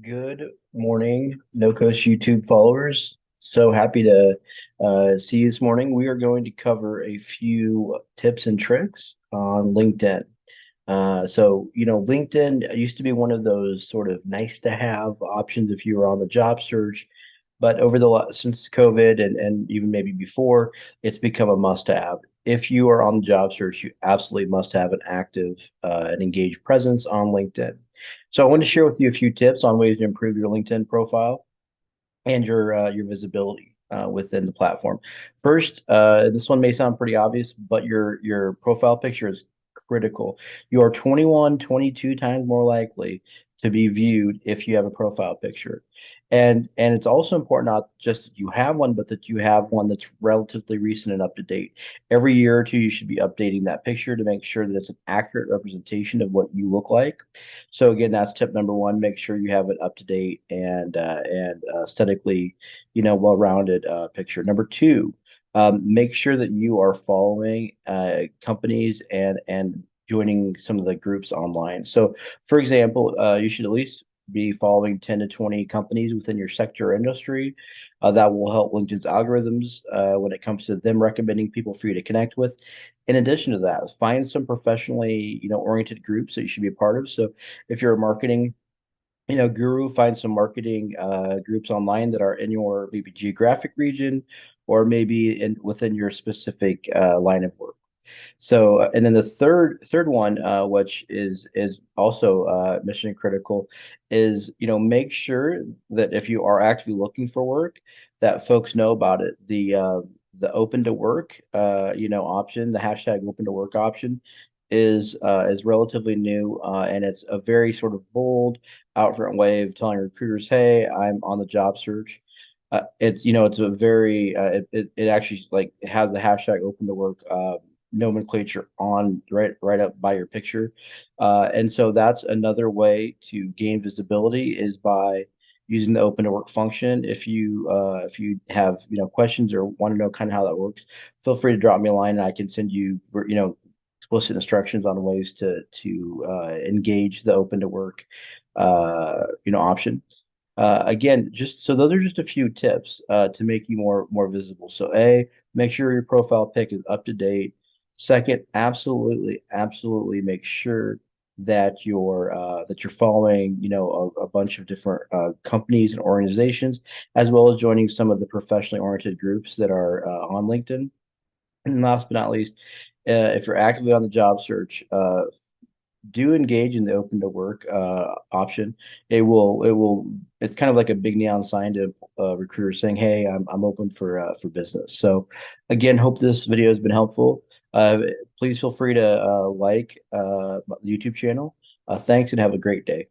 Good morning, No Coast YouTube followers. So happy to see you this morning. We are going to cover a few tips and tricks on LinkedIn. LinkedIn used to be one of those sort of nice to have options if you were on the job search, but since COVID and even maybe before, it's become a must have. If you are on the job search, you absolutely must have an active and engaged presence on LinkedIn. So I want to share with you a few tips on ways to improve your LinkedIn profile and your visibility within the platform. First, this one may sound pretty obvious, but your profile picture is critical. You are 21, 22 times more likely to be viewed if you have a profile picture. And it's also important not just that you have one, but that you have one that's relatively recent and up to date. Every year or two, you should be updating that picture to make sure that it's an accurate representation of what you look like. So again, that's tip number one. Make sure you have an up to date and aesthetically, well-rounded picture. Number two, make sure that you are following companies and joining some of the groups online. So, for example, you should at least be following 10 to 20 companies within your sector or industry. That will help LinkedIn's algorithms when it comes to them recommending people for you to connect with. In addition to that, find some professionally, oriented groups that you should be a part of. So if you're a marketing, guru, find some marketing groups online that are in your maybe geographic region or maybe within your specific line of work. So, and then the third one, which is also mission critical, is make sure that if you are actually looking for work, that folks know about it. The open to work, option, the hashtag open to work option, is relatively new, and it's a very sort of bold, out front way of telling recruiters, "Hey, I'm on the job search." It's a very it actually like has the hashtag open to work nomenclature on right up by your picture. And so that's another way to gain visibility is by using the open to work function. If you have questions or want to know kind of how that works, feel free to drop me a line and I can send you explicit instructions on ways to engage the open to work option. Again, just so those are just a few tips to make you more visible. So make sure your profile pic is up to date. Second, absolutely make sure that you're following, a bunch of different companies and organizations, as well as joining some of the professionally oriented groups that are on LinkedIn. And last but not least, if you're actively on the job search, do engage in the open to work option. It's kind of like a big neon sign to recruiters saying, "Hey, I'm open for business." So again, hope this video has been helpful. Please feel free to like the YouTube channel. Thanks and have a great day.